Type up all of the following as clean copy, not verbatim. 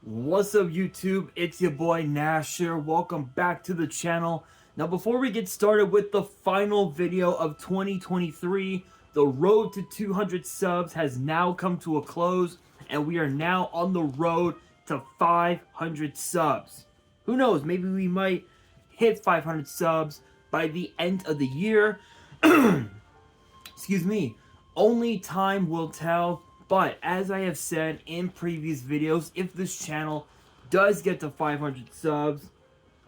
What's up, YouTube? It's your boy Nasher. Welcome back to the channel. Now, before we get started with the final video of 2023, the road to 200 subs has now come to a close, and we are now on the road to 500 subs. Who knows? Maybe we might hit 500 subs by the end of the year. Excuse me. Only time will tell. But as I have said in previous videos, if this channel does get to 500 subs,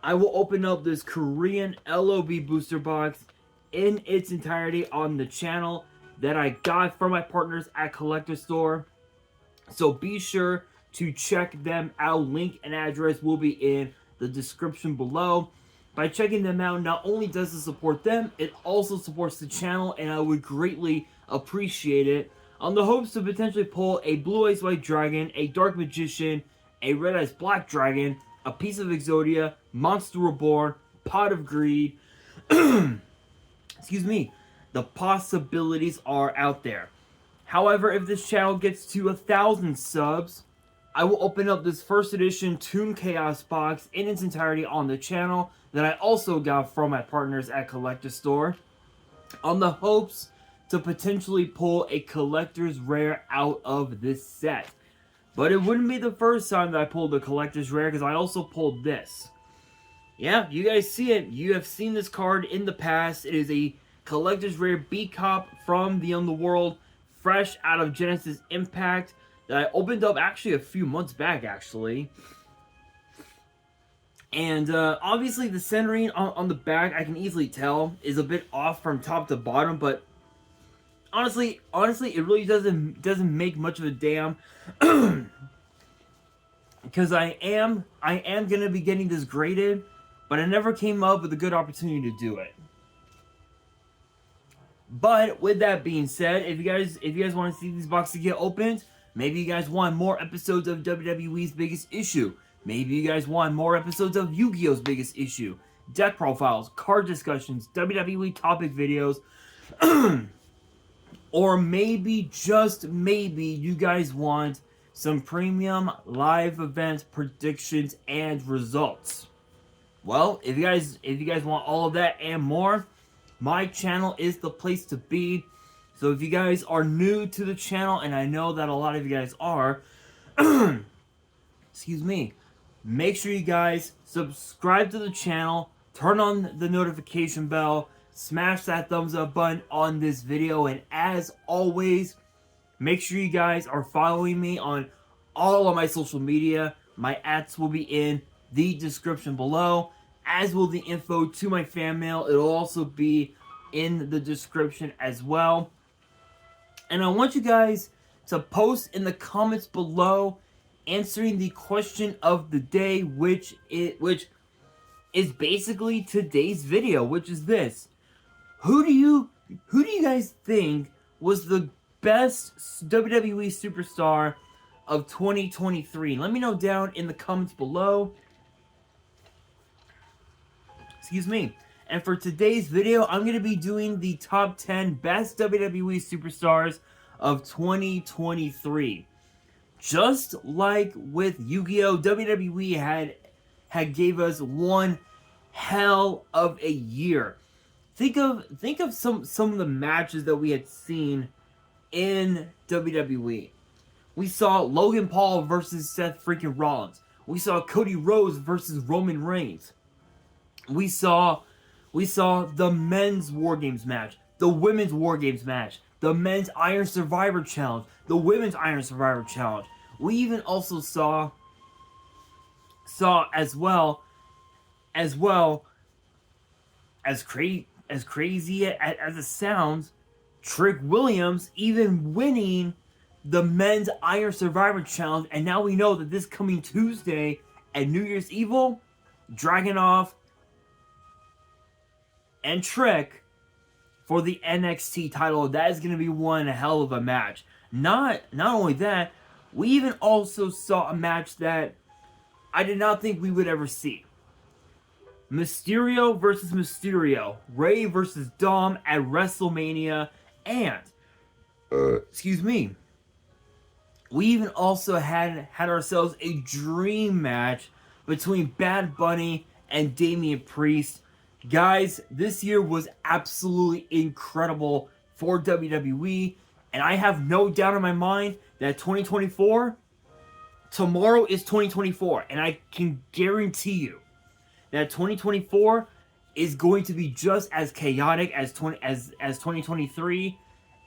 I will open up this Korean LOB booster box in its entirety on the channel that I got from my partners at Collector Store. So be sure to check them out. Link and address will be in the description below. By checking them out, not only does it support them, it also supports the channel, and I would greatly appreciate it. On the hopes to potentially pull a Blue Eyes White Dragon, a Dark Magician, a Red Eyes Black Dragon, a piece of Exodia, Monster Reborn, Pot of Greed. Excuse me. The possibilities are out there. However, if this channel gets to 1,000 subs, I will open up this first edition Toon Chaos box in its entirety on the channel that I also got from my partners at Collector Store, on the hopes to potentially pull a collector's rare out of this set. But it wouldn't be the first time that I pulled a collector's rare, because I also pulled this. Yeah, you guys see it. You have seen this card in the past. It is a collector's rare B-Cop from the Underworld, fresh out of Genesis Impact, that I opened up actually a few months back, actually. And obviously the centering on the back, I can easily tell, is a bit off from top to bottom, but honestly, it really doesn't make much of a damn, because I am gonna be getting this graded, but I never came up with a good opportunity to do it. But with that being said, if you guys want to see these boxes get opened, maybe you guys want more episodes of WWE's Biggest Issue. Maybe you guys want more episodes of Yu-Gi-Oh's Biggest Issue. Deck profiles, card discussions, WWE topic videos. Or maybe, just maybe, you guys want some premium live event predictions and results. Well, if you guys want all of that and more, my channel is the place to be. So if you guys are new to the channel, and I know that a lot of you guys are, excuse me, make sure you guys subscribe to the channel, turn on the notification bell, smash that thumbs up button on this video, and as always, make sure you guys are following me on all of my social media. My @s will be in the description below, as will the info to my fan mail. It'll also be in the description as well. And I want you guys to post in the comments below answering the question of the day, which is basically today's video, which is this: Who do you guys think was the best WWE superstar of 2023? Let me know down in the comments below. Excuse me. And for today's video, I'm going to be doing the top 10 best WWE superstars of 2023. Just like with Yu-Gi-Oh, WWE had gave us one hell of a year. Think of some of the matches that we had seen in WWE. We saw Logan Paul versus Seth freaking Rollins. We saw Cody Rhodes versus Roman Reigns. We saw the men's War Games match, the women's War Games match, the men's Iron Survivor Challenge, the women's Iron Survivor Challenge. We even also saw as crazy as it sounds, Trick Williams even winning the men's Iron Survivor Challenge. And now we know that this coming Tuesday at New Year's Evil, Dragunov and Trick for the NXT title. That is going to be one hell of a match. Not only that, we even also saw a match that I did not think we would ever see. Mysterio versus Mysterio. Ray versus Dom at WrestleMania. And, excuse me, We even also had ourselves a dream match between Bad Bunny and Damian Priest. Guys, this year was absolutely incredible for WWE, and I have no doubt in my mind that 2024, tomorrow is 2024, and I can guarantee you that 2024 is going to be just as chaotic as 2023.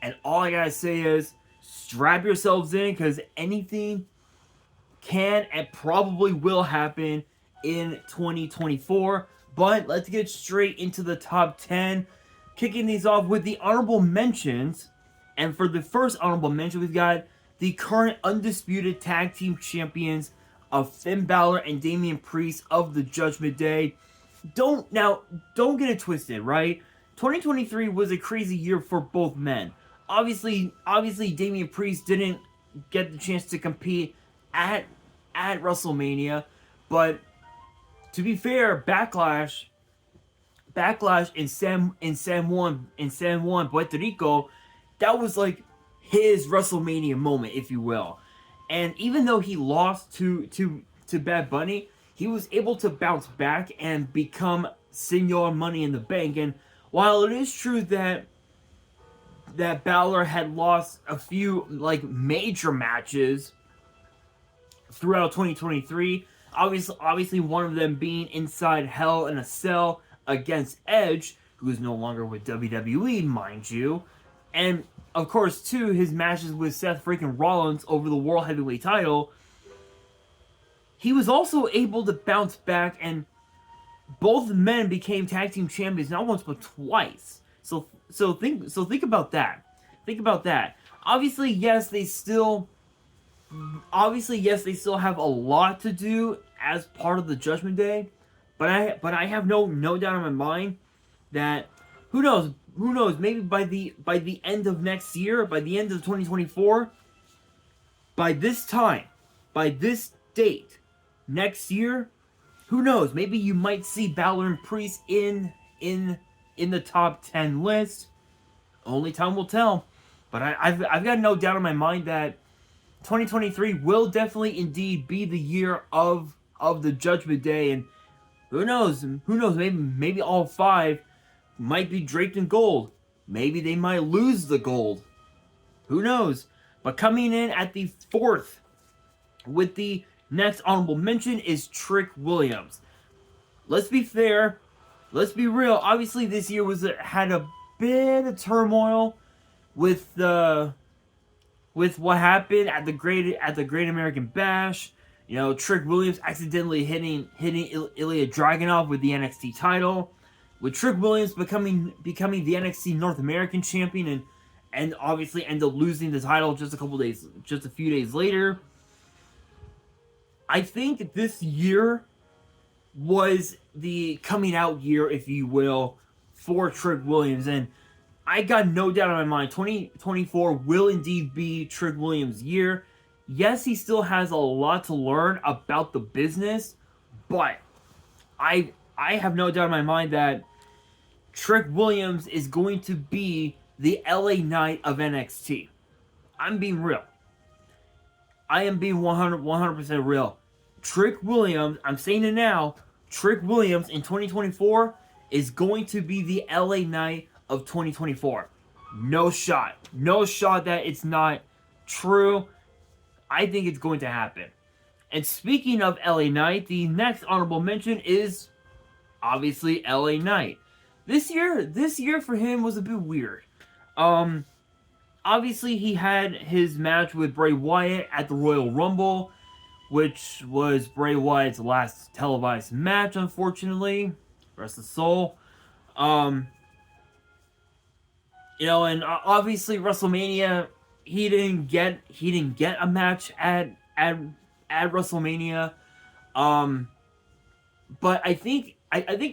And all I gotta say is strap yourselves in, because anything can and probably will happen in 2024. But let's get straight into the top 10, kicking these off with the honorable mentions. And for the first honorable mention, we've got the current undisputed tag team champions of Finn Balor and Damian Priest of the Judgment Day. Don't get it twisted, right? 2023 was a crazy year for both men. Obviously, Damian Priest didn't get the chance to compete at WrestleMania, but to be fair, Backlash in San Juan, Puerto Rico, that was like his WrestleMania moment, if you will. And even though he lost to Bad Bunny, he was able to bounce back and become Senor Money in the Bank. And while it is true that Balor had lost a few like major matches throughout 2023, obviously one of them being inside Hell in a Cell against Edge, who is no longer with WWE, mind you, and of course too his matches with Seth freaking Rollins over the World Heavyweight title, he was also able to bounce back, and both men became tag team champions not once but twice. So think about that. Think about that. Obviously, yes, they still have a lot to do as part of the Judgment Day, but I have no doubt in my mind that who knows, maybe by the end of next year, by the end of 2024, by this date next year, who knows, maybe you might see Balor and Priest in the top 10 list. Only time will tell. But I've got no doubt in my mind that 2023 will definitely indeed be the year of the Judgment Day, and who knows, maybe all five might be draped in gold. Maybe they might lose the gold. Who knows? But coming in at the fourth with the next honorable mention is Trick Williams. Let's be fair. Let's be real. Obviously, this year had a bit of turmoil with what happened at the Great American Bash. You know, Trick Williams accidentally hitting Ilya Dragunov with the NXT title, with Trick Williams becoming the NXT North American champion, and obviously end up losing the title just a few days later. I think this year was the coming out year, if you will, for Trick Williams, and I got no doubt in my mind 2024 will indeed be Trick Williams' year. Yes, he still has a lot to learn about the business, but I have no doubt in my mind that Trick Williams is going to be the LA Knight of NXT. I'm being real. I am being 100% real. Trick Williams, I'm saying it now, Trick Williams in 2024 is going to be the LA Knight of 2024. No shot that it's not true. I think it's going to happen. And speaking of LA Knight, the next honorable mention is obviously LA Knight. This year for him was a bit weird. Obviously he had his match with Bray Wyatt at the Royal Rumble, which was Bray Wyatt's last televised match, unfortunately. Rest his soul. You know, and obviously WrestleMania, he didn't get a match at WrestleMania. But I think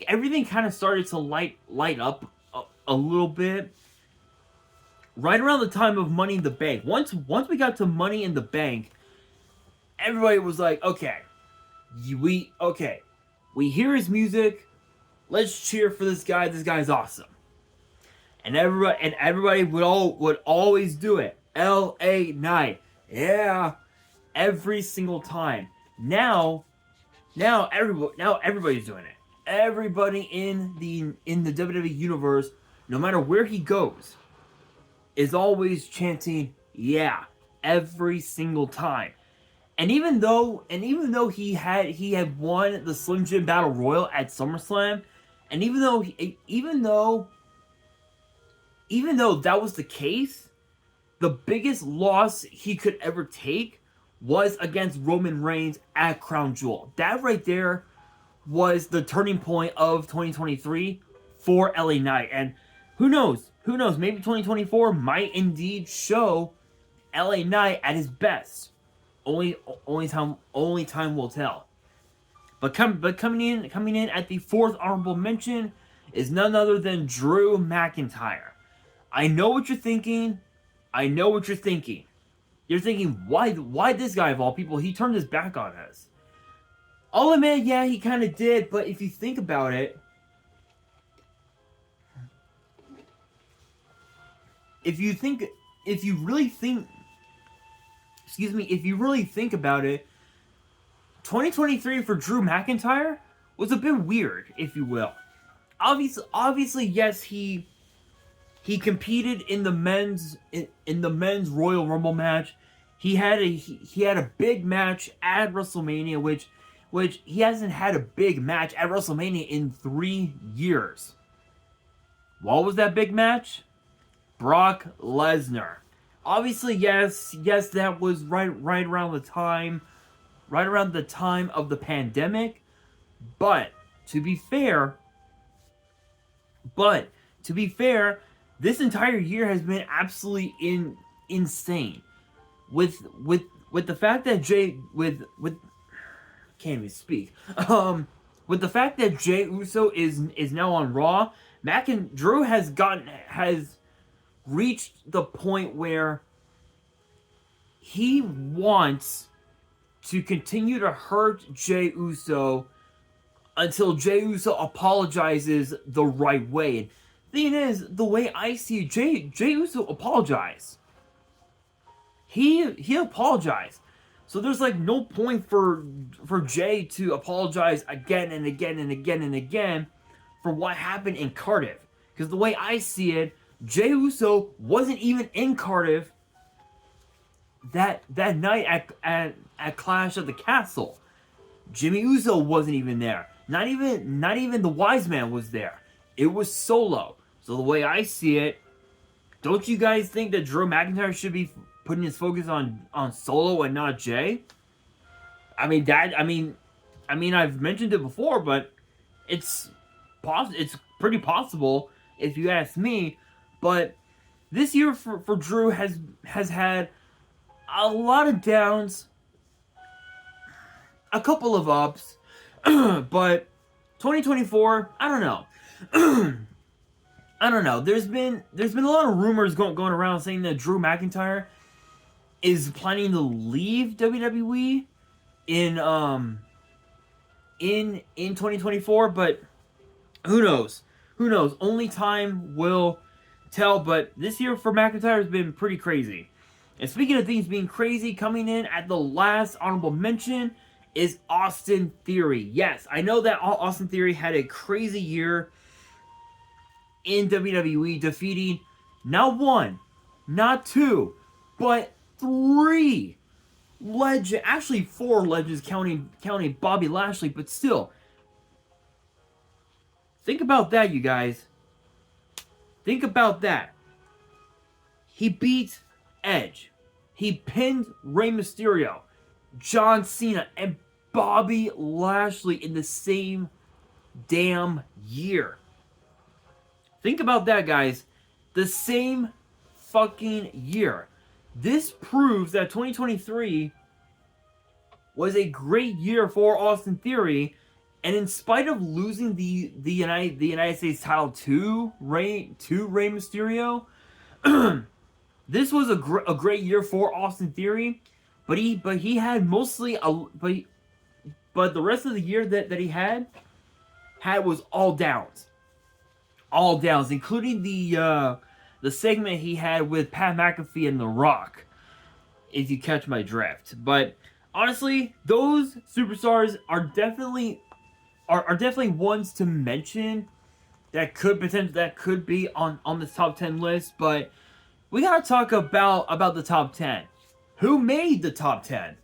everything kind of started to light up a little bit right around the time of Money in the Bank. Once we got to Money in the Bank, everybody was like, okay, we hear his music, let's cheer for this guy. This guy's awesome. And everybody would always do it. LA Knight, Yeah, every single time. Now everybody's doing it. Everybody in the WWE universe, no matter where he goes, is always chanting, "Yeah," every single time. And even though he had won the Slim Jim Battle Royal at SummerSlam, and even though that was the case, the biggest loss he could ever take was against Roman Reigns at Crown Jewel. That right there was the turning point of 2023 for LA Knight. And who knows? Who knows? Maybe 2024 might indeed show LA Knight at his best. Only time will tell. But coming in at the fourth honorable mention is none other than Drew McIntyre. I know what you're thinking. I know what you're thinking. You're thinking, why this guy of all people? He turned his back on us. I'll admit, yeah, he kind of did. But if you think about it, if you really think about it, 2023 for Drew McIntyre was a bit weird, if you will. Obviously, yes, he competed in the men's Royal Rumble match. He had a big match at WrestleMania, which he hasn't had a big match at WrestleMania in 3 years. What was that big match? Brock Lesnar. Obviously, yes, that was right around the time of the pandemic. But to be fair, this entire year has been absolutely insane. With the fact that can't even speak. With the fact that Jey Uso is now on Raw, Drew has reached the point where he wants to continue to hurt Jey Uso until Jey Uso apologizes the right way. And thing is, the way I see it, Jey Uso apologized. He apologized. So there's like no point for Jey to apologize again and again and again and again for what happened in Cardiff. Because the way I see it, Jey Uso wasn't even in Cardiff that night at Clash at the Castle. Jimmy Uso wasn't even there. Not even the Wise Man was there. It was Solo. So the way I see it, don't you guys think that Drew McIntyre should be putting his focus on Solo and not Jey? I mean, I've mentioned it before, but it's pretty possible if you ask me. But this year for Drew has had a lot of downs, a couple of ups, but 2024, I don't know. I don't know. There's been a lot of rumors going around saying that Drew McIntyre is planning to leave WWE in 2024, but who knows? Who knows? Only time will tell. But this year for McIntyre has been pretty crazy. And speaking of things being crazy, coming in at the last honorable mention is Austin Theory. Yes, I know that Austin Theory had a crazy year in WWE, defeating not one, not two, but 3 legends, actually 4 legends, counting Bobby Lashley, but still. Think about that, you guys. Think about that. He beat Edge. He pinned Rey Mysterio, John Cena, and Bobby Lashley in the same damn year. Think about that, guys. The same fucking year. This proves that 2023 was a great year for Austin Theory, and in spite of losing the United States title to Rey Mysterio, this was a great year for Austin Theory. But he had mostly but the rest of the year that he had was all downs. All downs, including the segment he had with Pat McAfee and The Rock. if you catch my drift. But honestly, those superstars are definitely ones to mention that could be on this top 10 list. But we gotta talk about the top 10. Who made the top 10?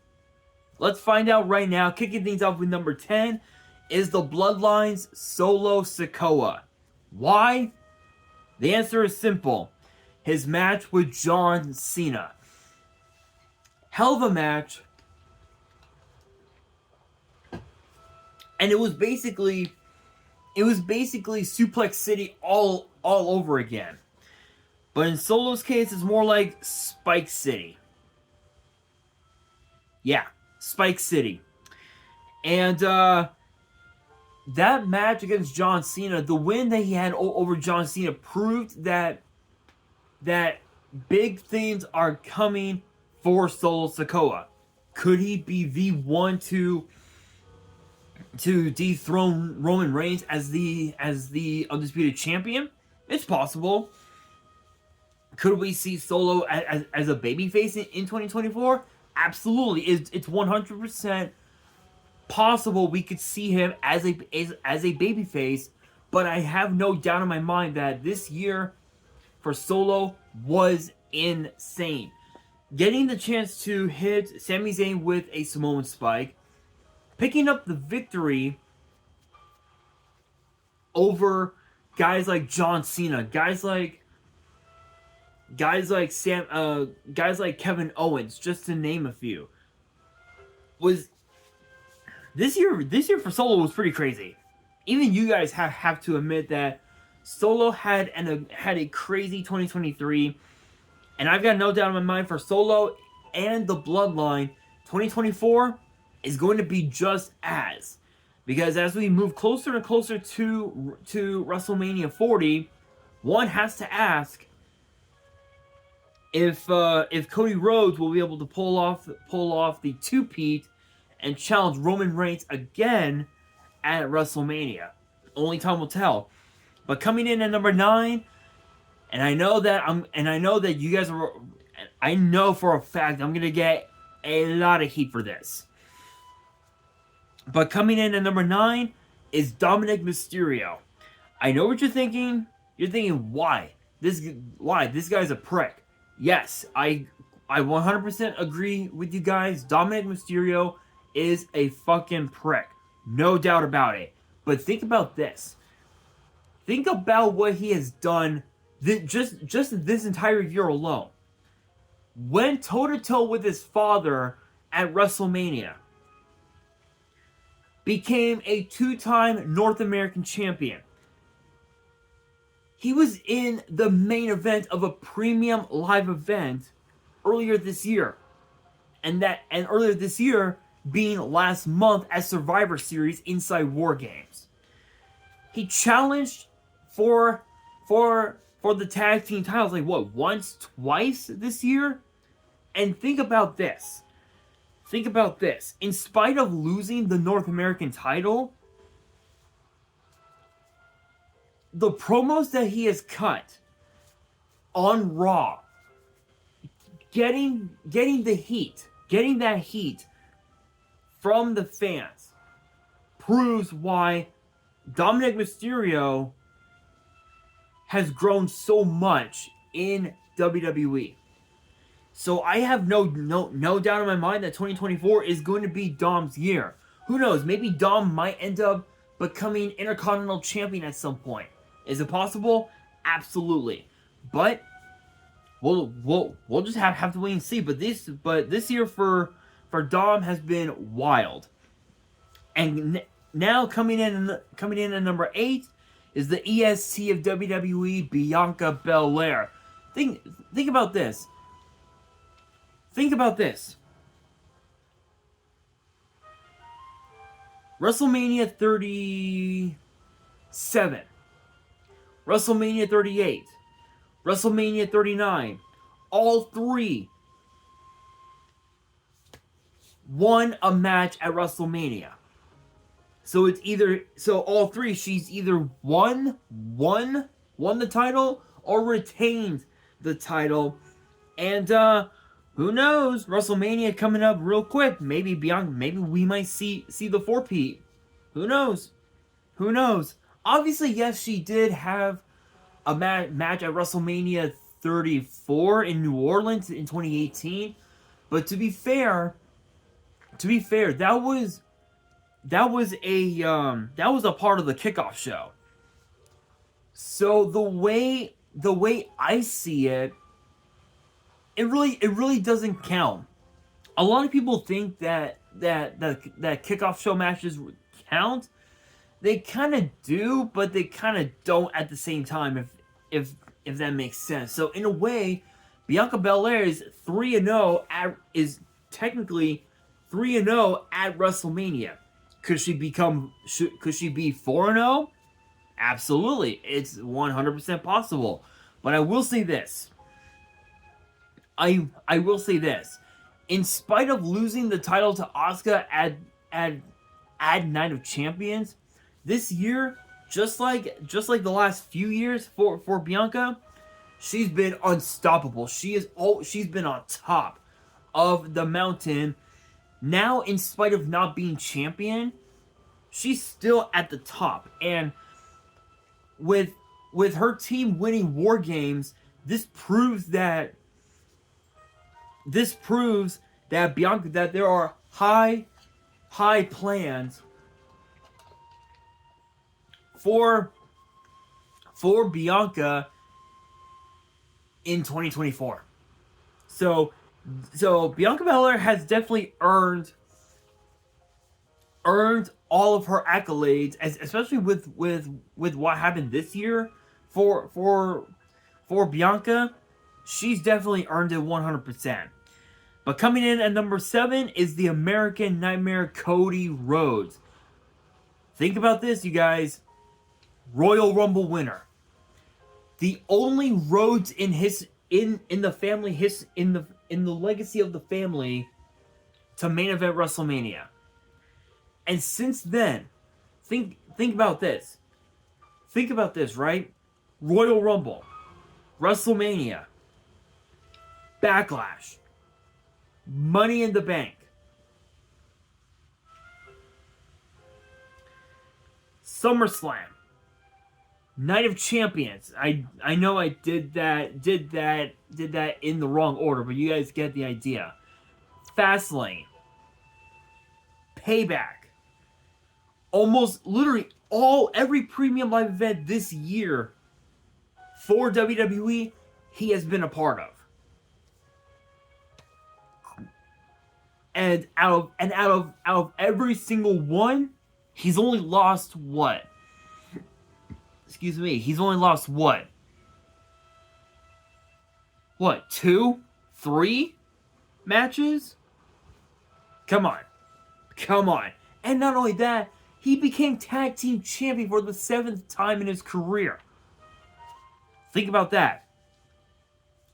Let's find out right now. Kicking things off with number 10 is the Bloodline's Solo Sikoa. Why? The answer is simple. His match with John Cena. Hell of a match. And it was basically Suplex City all over again. But in Solo's case, it's more like Spike City. Yeah, Spike City. And that match against John Cena, the win that he had over John Cena proved that big things are coming for Solo Sikoa. Could he be the one to dethrone Roman Reigns as the undisputed champion? It's possible. Could we see Solo as a babyface in 2024? Absolutely. It's 100% possible we could see him as a babyface, but I have no doubt in my mind that this year for Solo was insane. Getting the chance to hit Sami Zayn with a Samoan Spike, picking up the victory over guys like John Cena, guys like Kevin Owens, just to name a few. Was this year for Solo was pretty crazy. Even you guys have to admit that Solo had a crazy 2023, and I've got no doubt in my mind for Solo and the Bloodline, 2024 is going to be just as, because as we move closer and closer to WrestleMania 40, one has to ask if Cody Rhodes will be able to pull off the two-peat and challenge Roman Reigns again at WrestleMania. Only time will tell. But coming in at number 9, and I know that you guys are, I know for a fact I'm gonna get a lot of heat for this. But coming in at number 9 is Dominic Mysterio. I know what you're thinking. You're thinking, why? This guy's a prick. Yes, I 100% agree with you guys. Dominic Mysterio is a fucking prick. No doubt about it. But think about this. Think about what he has done just this entire year alone. Went toe-to-toe with his father at WrestleMania. Became a 2-time North American champion. He was in the main event of a premium live event earlier this year. And earlier this year being last month at Survivor Series inside War Games. He challenged for the tag team titles like once, twice this year? And think about this. In spite of losing the North American title, the promos that he has cut on Raw, getting that heat from the fans, proves why Dominic Mysterio has grown so much in WWE. So I have no doubt in my mind that 2024 is going to be Dom's year. Who knows? Maybe Dom might end up becoming Intercontinental Champion at some point. Is it possible? Absolutely. But we'll just have to wait and see. But this year for Dom has been wild. And now coming in at number 8 is the EST of WWE, Bianca Belair. Think about this. WrestleMania 37, WrestleMania 38, WrestleMania 39, all three won a match at WrestleMania. So all three, she's either won the title or retained the title. And Who knows? WrestleMania coming up real quick. Maybe Bianca. Maybe we might see the 4-peat. Who knows? Who knows? Obviously, yes, she did have a match at WrestleMania 34 in New Orleans in 2018. But to be fair, that was a part of the kickoff show. So the way I see it, it really doesn't count. A lot of people think that kickoff show matches count. They kind of do, but they kind of don't at the same time. If that makes sense. So in a way, Bianca Belair is 3-0 is technically 3-0 at WrestleMania. Could she be 4-0? Absolutely. It's 100% possible. But I will say this. I will say this. In spite of losing the title to Asuka at Night of Champions, this year, just like the last few years for Bianca, she's been unstoppable. She's been on top of the mountain. Now, in spite of not being champion, she's still at the top. And with her team winning War Games, this proves that Bianca, that there are high plans for Bianca in 2024. So Bianca Belair has definitely earned all of her accolades, especially with what happened this year for Bianca. She's definitely earned it 100%. But coming in at number 7 is the American Nightmare, Cody Rhodes. Think about this, you guys. Royal Rumble winner. The only Rhodes in the legacy of the family to main event WrestleMania. And since then, think about this. Think about this, right? Royal Rumble, WrestleMania, Backlash, Money in the Bank, SummerSlam, Night of Champions. I know I did that in the wrong order, but you guys get the idea. Fastlane, Payback, almost literally every premium live event this year for WWE, he has been a part of. And out of every single one, he's only lost what? Excuse me. He's only lost what? What? 2? 3 matches? Come on. And not only that, he became tag team champion for the 7th time in his career. Think about that.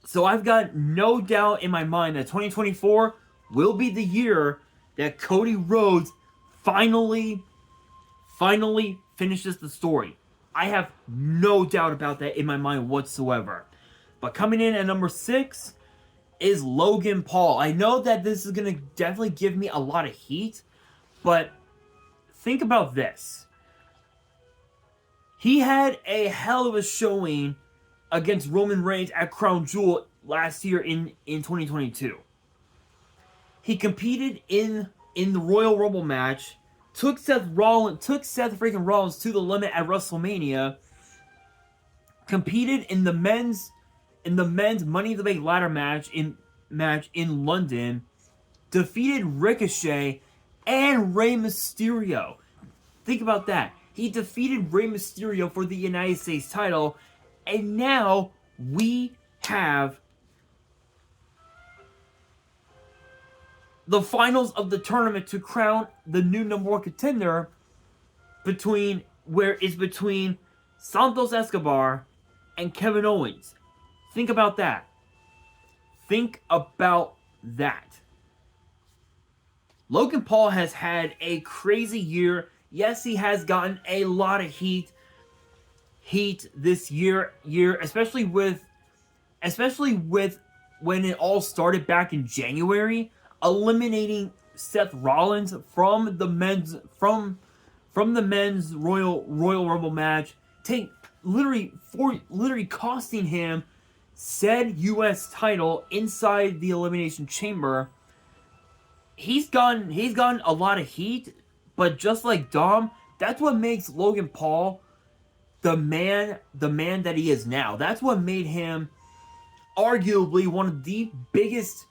So I've got no doubt in my mind that 2024 will be the year that Cody Rhodes finally finishes the story. I have no doubt about that in my mind whatsoever. But coming in at number 6 is Logan Paul. I know that this is going to definitely give me a lot of heat, but think about this. He had a hell of a showing against Roman Reigns at Crown Jewel last year in 2022. He competed in the Royal Rumble match, took Seth freaking Rollins to the limit at WrestleMania, competed in the men's Money in the Bank ladder match in London, defeated Ricochet and Rey Mysterio. Think about that. He defeated Rey Mysterio for the United States title, and now we have the finals of the tournament to crown the new number 1 contender between Santos Escobar and Kevin Owens. Think about that. Logan Paul has had a crazy year. Yes, he has gotten a lot of heat this year, especially with when it all started back in January, eliminating Seth Rollins from the men's Royal Rumble match, literally costing him said U.S. title inside the Elimination Chamber. He's gotten a lot of heat, but just like Dom, that's what makes Logan Paul the man that he is now. That's what made him arguably one of the biggest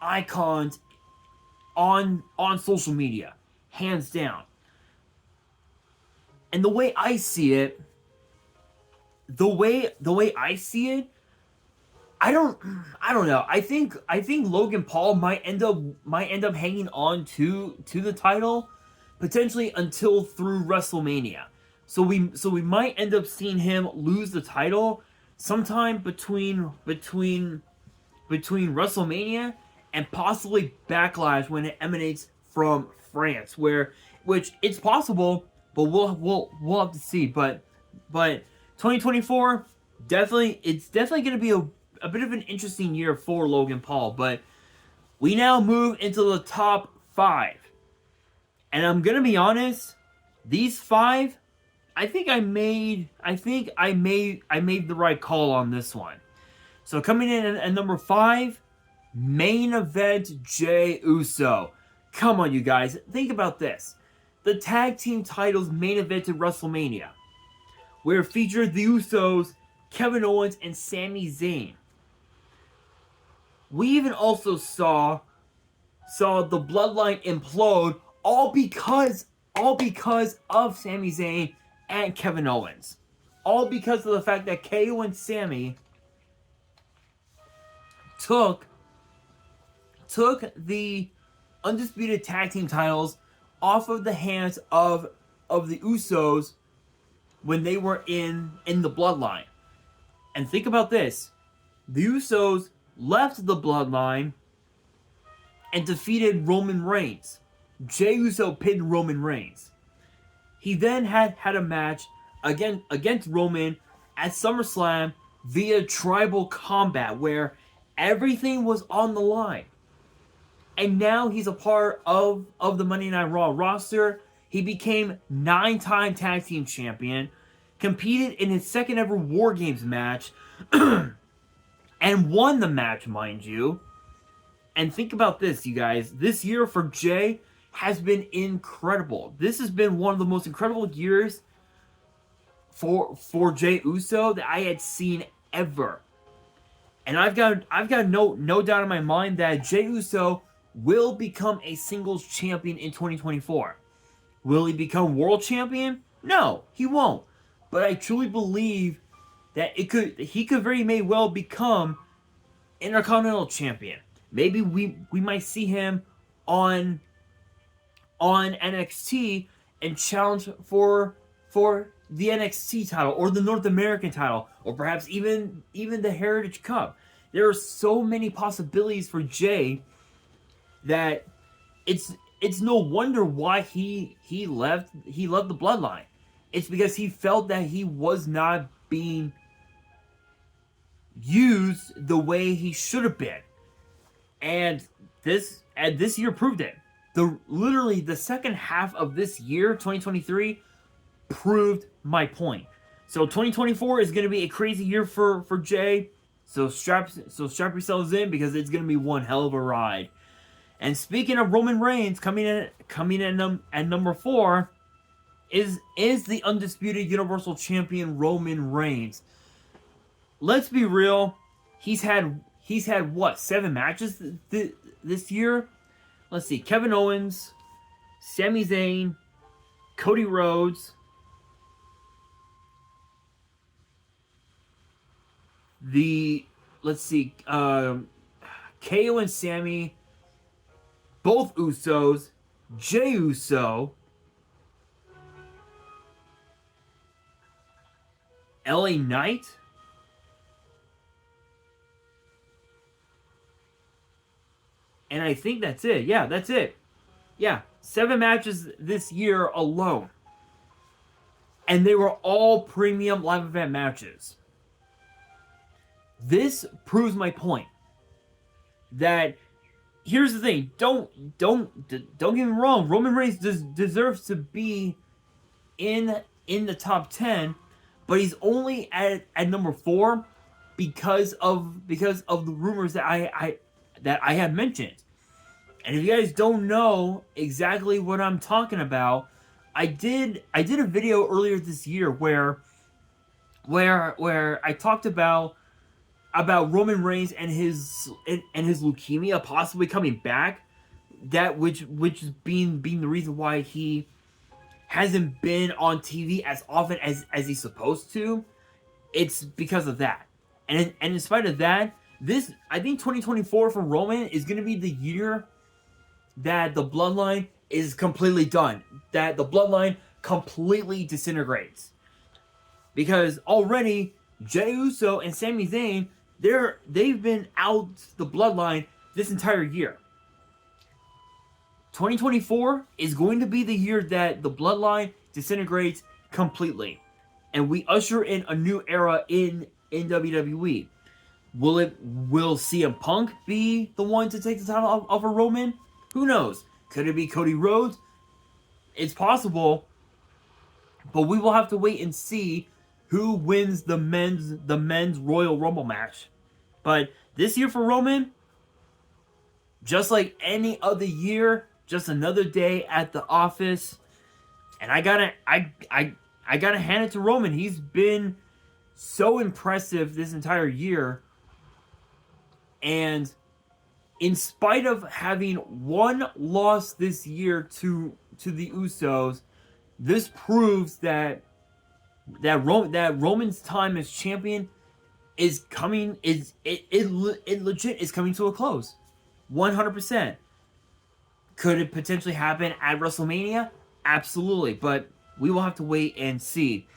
icons on social media, hands down. And the way I see it, I don't know. I think Logan Paul might end up hanging on to the title potentially until through WrestleMania. So we might end up seeing him lose the title sometime between WrestleMania and possibly Backlash when it emanates from France, which it's possible, but we'll have to see. But 2024 it's definitely going to be a bit of an interesting year for Logan Paul. But we now move into the top 5, and I'm gonna be honest, these 5, I think I made the right call on this one. So coming in at number 5, main event Jey Uso. Come on, you guys, think about this: the tag team titles main event at WrestleMania, where it featured the Usos, Kevin Owens, and Sami Zayn. We even also saw the Bloodline implode, all because of Sami Zayn and Kevin Owens. All because of the fact that KO and Sami took the undisputed tag team titles off of the hands of the Usos when they were in the Bloodline. And think about this: the Usos left the Bloodline and defeated Roman Reigns. Jey Uso pinned Roman Reigns. He then had a match against Roman at SummerSlam via tribal combat, where everything was on the line. And now he's a part of the Monday Night Raw roster. He became 9-time tag team champion, competed in his second ever War Games match, and won the match, mind you. And think about this, you guys. This year for Jey has been incredible. This has been one of the most incredible years for Jey Uso that I had seen ever. And I've got no doubt in my mind that Jey Uso will become a singles champion in 2024. Will he become world champion? No, he won't. But I truly believe that he could very may well become Intercontinental Champion. Maybe we might see him on NXT and challenge for the NXT title or the North American title, or perhaps even the Heritage Cup. There are so many possibilities for Jey that it's no wonder why he left the Bloodline. It's because he felt that he was not being used the way he should have been. And this year proved it. Literally the second half of this year, 2023, proved my point. So 2024 is going to be a crazy year for Jey. So strap yourselves in, because it's going to be one hell of a ride. And speaking of Roman Reigns, coming in at number 4 is the undisputed Universal Champion Roman Reigns. Let's be real. He's had what, 7 matches this year? Let's see. Kevin Owens, Sami Zayn, Cody Rhodes, KO and Sami, both Usos, Jey Uso, LA Knight, and I think that's it. Yeah, that's it. Yeah, 7 matches this year alone. And they were all premium live event matches. This proves my point. that here's the thing. Don't get me wrong. Roman Reigns deserves to be in the top 10, but he's only at number 4 because of the rumors that I have mentioned. And if you guys don't know exactly what I'm talking about, I did a video earlier this year where I talked about Roman Reigns and his leukemia possibly coming back, that which is being the reason why he hasn't been on TV as often as he's supposed to. It's because of that. And in spite of that, I think 2024 for Roman is going to be the year that the bloodline is completely done. That the bloodline completely disintegrates. Because already, Jey Uso and Sami Zayn, they've been out the bloodline this entire year. 2024 is going to be the year that the bloodline disintegrates completely. And we usher in a new era in WWE. Will CM Punk be the one to take the title off of Roman? Who knows? Could it be Cody Rhodes? It's possible, but we will have to wait and see who wins the men's Royal Rumble match. But this year for Roman, just like any other year, just another day at the office. And I gotta hand it to Roman. He's been so impressive this entire year. And in spite of having one loss this year to the Usos, this proves that Roman's time as champion is coming. It legit is coming to a close, 100%. Could it potentially happen at WrestleMania? Absolutely, but we will have to wait and see.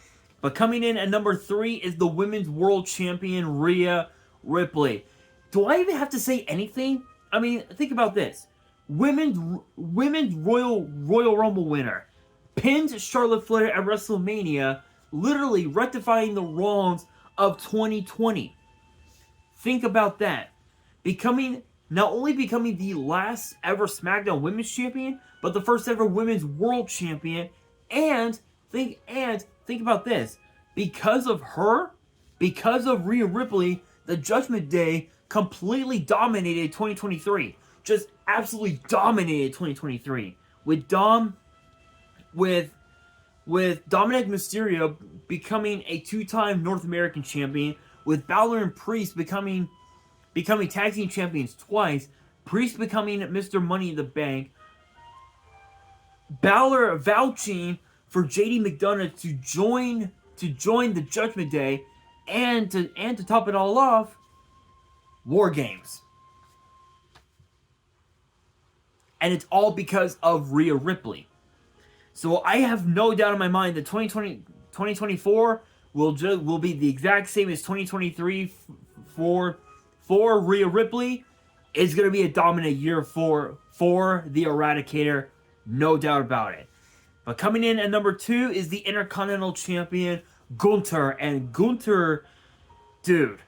But coming in at number 3 is the Women's World Champion Rhea Ripley. Do I even have to say anything? I mean, think about this. Women's Royal Rumble winner pinned Charlotte Flair at WrestleMania, literally rectifying the wrongs of 2020. Think about that. Not only becoming the last ever SmackDown Women's Champion, but the first ever Women's World Champion. And think about this. Because of her, because of Rhea Ripley, the Judgment Day completely dominated 2023. Just absolutely dominated 2023. With Dominic Mysterio becoming a 2-time North American champion, with Balor and Priest becoming tag team champions twice, Priest becoming Mr. Money in the Bank, Balor vouching for JD McDonough to join the Judgment Day, and to top it all off, War Games. And it's all because of Rhea Ripley. So I have no doubt in my mind that 2024 will be the exact same as 2023 for Rhea Ripley. It's going to be a dominant year for the Eradicator, no doubt about it. But coming in at number 2 is the Intercontinental Champion, Gunther. And Gunther, dude.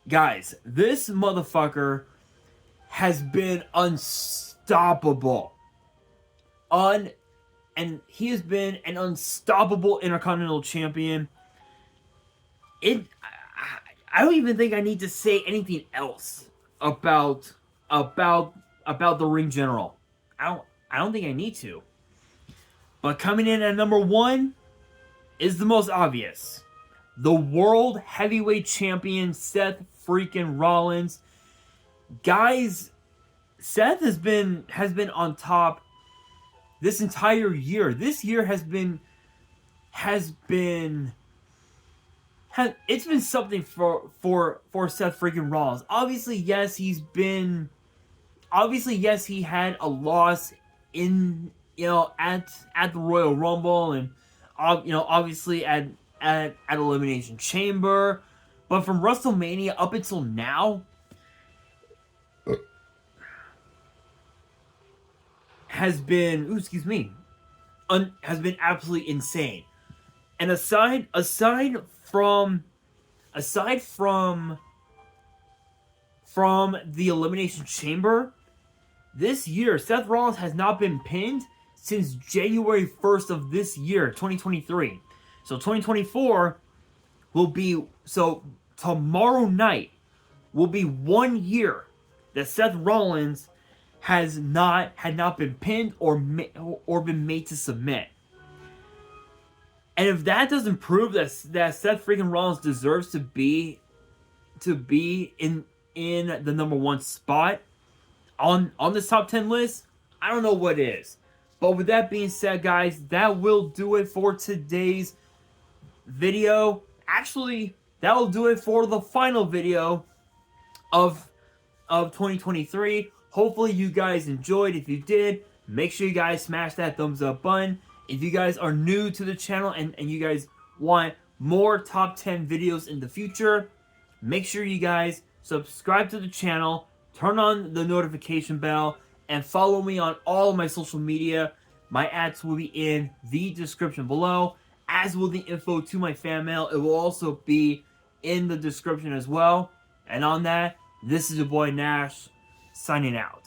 Guys, this motherfucker has been unstoppable. And he has been an unstoppable Intercontinental Champion. I don't even think I need to say anything else about the Ring General. I don't think I need to. But coming in at number 1 is the most obvious. The World Heavyweight Champion, Seth freaking Rollins. Guys, Seth has been on top this entire year. This year it's been something for Seth freaking Rollins. Obviously, yes, he had a loss in at the Royal Rumble, and obviously at Elimination Chamber, but from WrestleMania up until now has been absolutely insane. And aside from from the Elimination Chamber, this year, Seth Rollins has not been pinned since January 1st of this year, 2023. So 2024 will be, so tomorrow night will be 1 year that Seth Rollins had not been pinned or been made to submit. And if that doesn't prove that Seth freaking Rollins deserves to be in the #1 spot on this top 10 list, I don't know what is. But with that being said, guys, that will do it for today's video. Actually, that will do it for the final video of 2023. Hopefully you guys enjoyed. If you did, make sure you guys smash that thumbs up button. If you guys are new to the channel and you guys want more top 10 videos in the future, make sure you guys subscribe to the channel, turn on the notification bell, and follow me on all of my social media. My ads will be in the description below, as will the info to my fan mail. It will also be in the description as well. And on that, this is your boy Nash, signing out.